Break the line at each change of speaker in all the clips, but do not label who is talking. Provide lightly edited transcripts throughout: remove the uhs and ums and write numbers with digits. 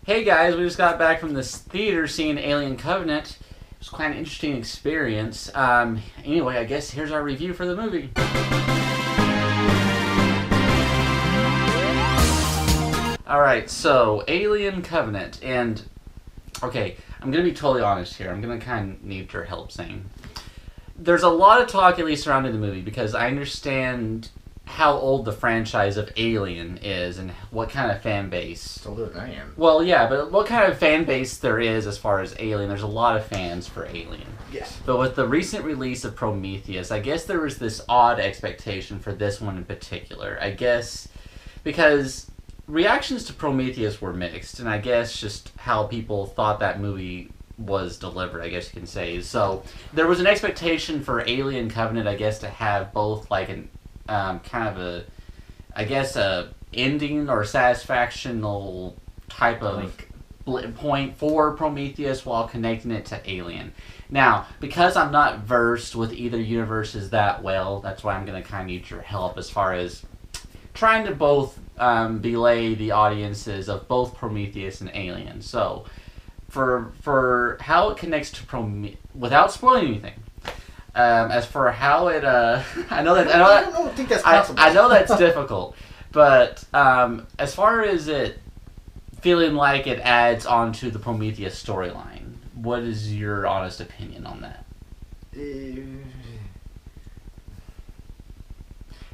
Hey guys, we just got back from this theater seeing Alien Covenant. It was quite an interesting experience. Anyway, I guess here's our review for the movie. Alright, so Alien Covenant, and okay, I'm going to be totally honest here. I'm going to kind of need your help saying. There's a lot of talk, at least surrounding the movie, because I understand how old the franchise of Alien is and what kind of fan base.
It's older than I am.
Well, yeah, but what kind of fan base there is as far as Alien. There's a lot of fans for Alien.
Yes.
But with the recent release of Prometheus, I guess there was this odd expectation for this one in particular. I guess because reactions to Prometheus were mixed, and I guess just how people thought that movie was delivered, I guess you can say. So there was an expectation for Alien Covenant, I guess, to have both like an kind of a, I guess, a ending or satisfactional type of point for Prometheus while connecting it to Alien. Now, because I'm not versed with either universes that well, that's why I'm going to kind of need your help as far as trying to both belay the audiences of both Prometheus and Alien. So, for how it connects to Prometheus, without spoiling anything, as for how it, I don't
think that's possible.
I know that's difficult, but as far as it feeling like it adds onto the Prometheus storyline, what is your honest opinion on that?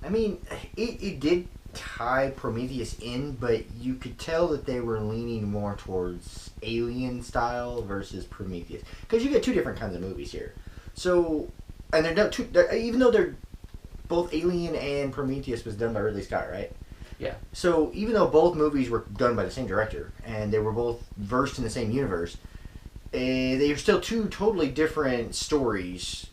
I mean, it did tie Prometheus in, but you could tell that they were leaning more towards Alien style versus Prometheus, because you get two different kinds of movies here. So, and even though they're both Alien and Prometheus was done by Ridley Scott, right?
Yeah.
So even though both movies were done by the same director and they were both versed in the same universe, they are still two totally different stories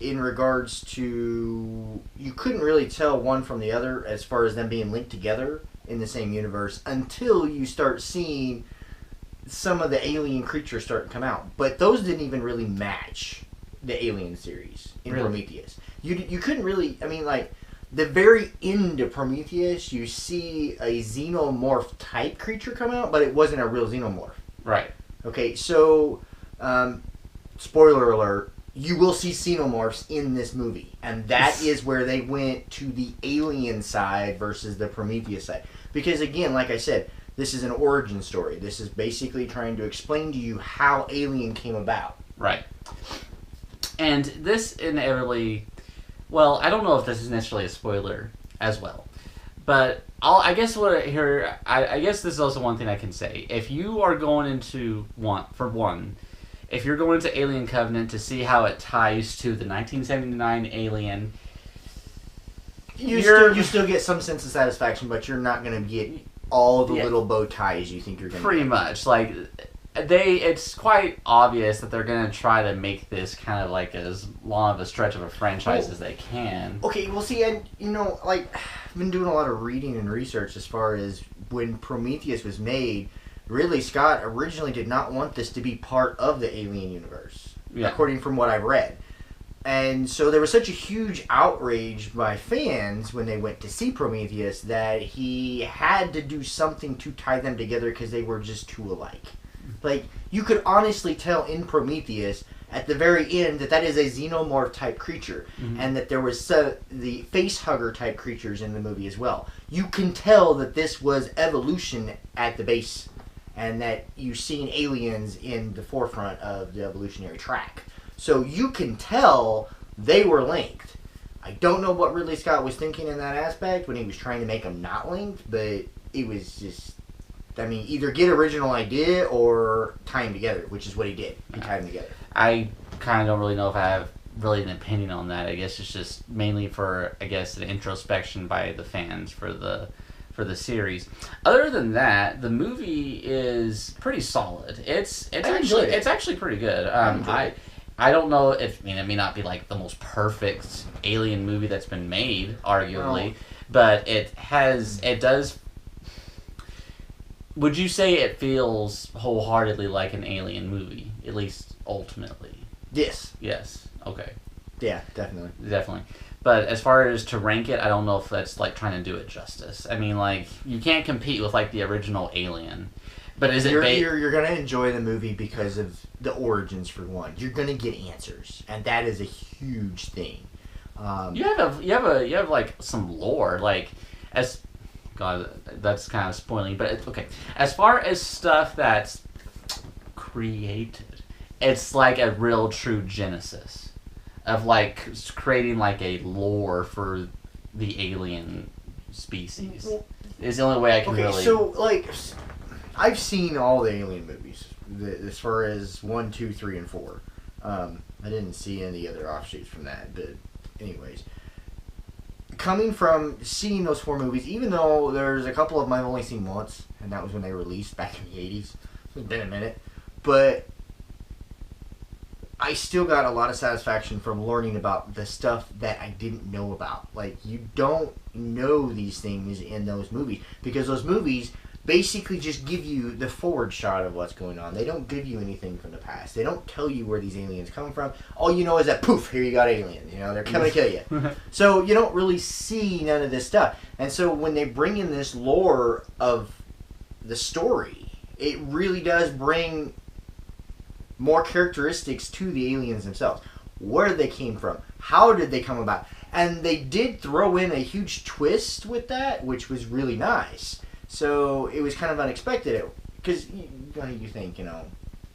in regards to, you couldn't really tell one from the other as far as them being linked together in the same universe until you start seeing some of the alien creatures start to come out. But those didn't even really match the Alien series in Prometheus. You couldn't really, I mean, like, the very end of Prometheus, you see a xenomorph type creature come out, but it wasn't a real xenomorph.
Right.
Okay, so, spoiler alert, you will see xenomorphs in this movie. And that is where they went to the Alien side versus the Prometheus side. Because, again, like I said, this is an origin story. This is basically trying to explain to you how Alien came about.
Right. And this inevitably, well, I don't know if this is necessarily a spoiler as well, but I guess this is also one thing I can say. If you are going into if you're going to Alien Covenant to see how it ties to the 1979 Alien,
you still get some sense of satisfaction, but you're not going to get all the little bow ties you think you're going to get.
Pretty much. Like, it's quite obvious that they're going to try to make this kind of like as long of a stretch of a franchise as they can.
Okay, well, see, and, like, I've been doing a lot of reading and research as far as when Prometheus was made. Ridley Scott originally did not want this to be part of the Alien universe, according from what I've read. And so there was such a huge outrage by fans when they went to see Prometheus that he had to do something to tie them together because they were just too alike. Like, you could honestly tell in Prometheus at the very end that is a xenomorph type creature, and that there was the face hugger type creatures in the movie as well. You can tell that this was evolution at the base, and that you've seen aliens in the forefront of the evolutionary track. So you can tell they were linked. I don't know what Ridley Scott was thinking in that aspect when he was trying to make them not linked, but it was just, I mean, either get original idea or tie them together, which is what he did. He tied them together.
I kind of don't really know if I have really an opinion on that. I guess it's just mainly for, I guess, an introspection by the fans for the series. Other than that, the movie is pretty solid. It's actually pretty good. I don't know if, I mean, it may not be like the most perfect Alien movie that's been made, arguably, but it does. Would you say it feels wholeheartedly like an Alien movie, at least ultimately?
Yes.
Yes. Okay.
Yeah, definitely.
Definitely. But as far as to rank it, I don't know if that's like trying to do it justice. I mean, like, you can't compete with like the original Alien. But is it
you're gonna enjoy the movie because of the origins for one. You're gonna get answers, and that is a huge thing.
You have like some lore, like as God, that's kind of spoiling, but it's okay. As far as stuff that's created, it's like a real true genesis of like creating like a lore for the alien species. Is the only way I can really.
So like, I've seen all the Alien movies as far as 1, 2, 3, and 4. I didn't see any other offshoots from that, but anyways, coming from seeing those 4 movies, even though there's a couple of them I've only seen once, and that was when they were released back in the 80s. It's been a minute, but I still got a lot of satisfaction from learning about the stuff that I didn't know about. Like, you don't know these things in those movies because those movies basically just give you the forward shot of what's going on. They don't give you anything from the past. They don't tell you where these aliens come from. All you know is that, poof, here you got aliens. You know, they're coming to kill you. So you don't really see none of this stuff. And so when they bring in this lore of the story, it really does bring more characteristics to the aliens themselves. Where they came from. How did they come about? And they did throw in a huge twist with that, which was really nice. So it was kind of unexpected because you think, you know,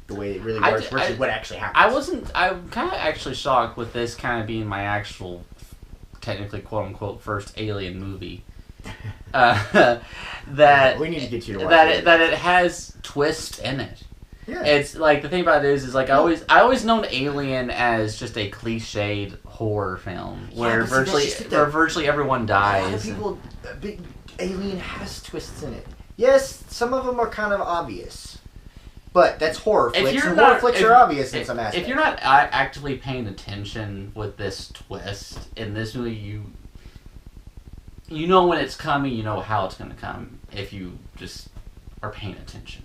the way it really works versus what actually happens.
I'm kind of actually shocked with this kind of being my actual, technically quote unquote, first Alien movie. That
we need to get you to watch
that it has twist in it.
Yeah.
It's like the thing about it is like I always known Alien as just a cliched horror film where virtually everyone dies.
A lot of people. Alien has twists in it. Yes, some of them are kind of obvious, but that's horror flicks. And horror flicks are obvious in some aspects.
If you're not actively paying attention with this twist in this movie, you know when it's coming. You know how it's going to come. If you just are paying attention,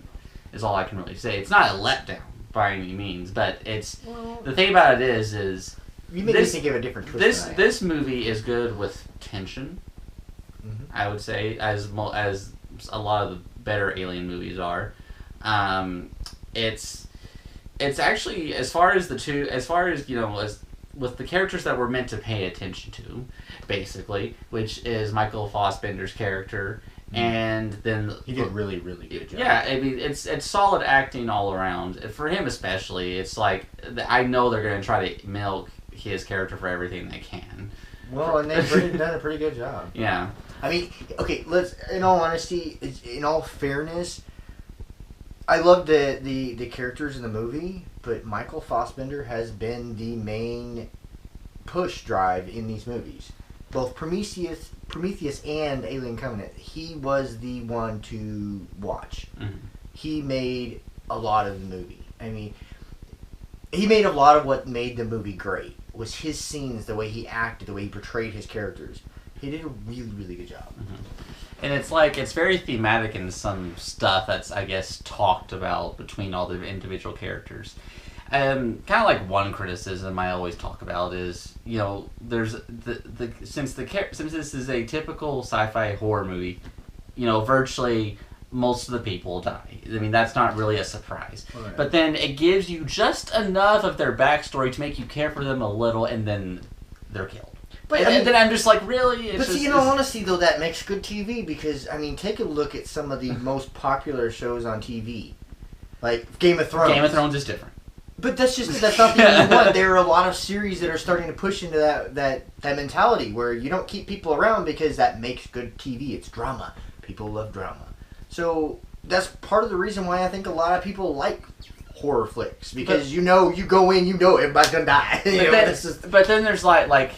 is all I can really say. It's not a letdown by any means, but it's the thing about it is
you make me think of a different twist.
This movie is good with tension. I would say, as a lot of the better Alien movies are, it's actually as far as you know, as with the characters that we're meant to pay attention to, basically, which is Michael Fassbender's character, and then
he did really good job.
Yeah, I mean it's solid acting all around. For him especially, it's like I know they're going to try to milk his character for everything they can.
Well, and they've done a pretty good job.
Yeah.
I mean, okay, in all honesty, in all fairness, I love the characters in the movie, but Michael Fassbender has been the main push drive in these movies. Both Prometheus and Alien Covenant, he was the one to watch. Mm-hmm. He made a lot of the movie. I mean, he made a lot of what made the movie great. Was his scenes, the way he acted, the way he portrayed his characters. He did a really good job.
Mm-hmm. And it's like, it's very thematic in some stuff that's, I guess, talked about between all the individual characters. Kind of like one criticism I always talk about is, you know, there's since this is a typical sci-fi horror movie, you know, virtually most of the people die. I mean, that's not really a surprise. Right. But then it gives you just enough of their backstory to make you care for them a little, and then they're killed. But and then I'm just like, really?
But see, in all honesty, though, that makes good TV because, I mean, take a look at some of the most popular shows on TV. Like Game of Thrones.
Game of Thrones is different.
But that's not the only one. There are a lot of series that are starting to push into that mentality where you don't keep people around because that makes good TV. It's drama. People love drama. So that's part of the reason why I think a lot of people like horror flicks because you go in, everybody's gonna die.
But then there's like,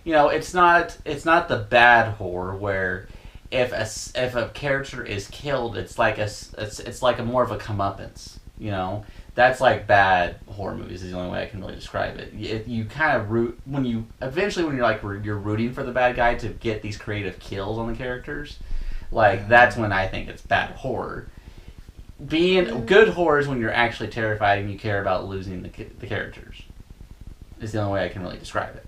you know, it's not the bad horror where if a character is killed, it's like a more of a comeuppance. You know, that's like bad horror movies is the only way I can really describe it. You kind of root when you're rooting for the bad guy to get these creative kills on the characters. Like, that's when I think it's bad horror. Good horror is when you're actually terrified and you care about losing the characters. Is the only way I can really describe it.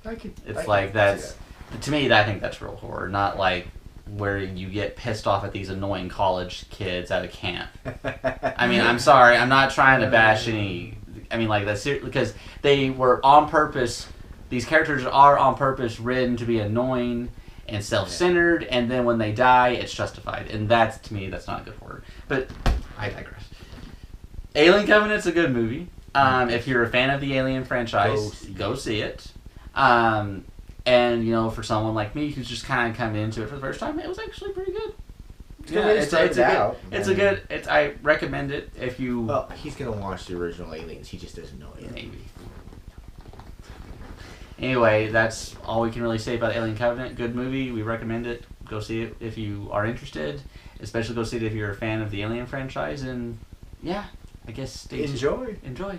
To me, I think that's real horror, not like where you get pissed off at these annoying college kids at a camp. I mean, I'm sorry, I'm not trying to bash any. I mean, like that's because they were on purpose. These characters are on purpose written to be annoying and self-centered, and then when they die, it's justified, and that's, to me, that's not good horror. But I digress. Alien Covenant's a good movie. If you're a fan of the Alien franchise, go see it. And you know, for someone like me who's just kind of coming into it for the first time, it was actually pretty good. I recommend it if you.
Well, he's gonna watch the original Aliens. He just doesn't know it yet.
Maybe. Anyway, that's all we can really say about Alien Covenant. Good movie. We recommend it. Go see it if you are interested. Especially go see it if you're a fan of the Alien franchise. And yeah, I guess stay tuned.
Enjoy.
Enjoy.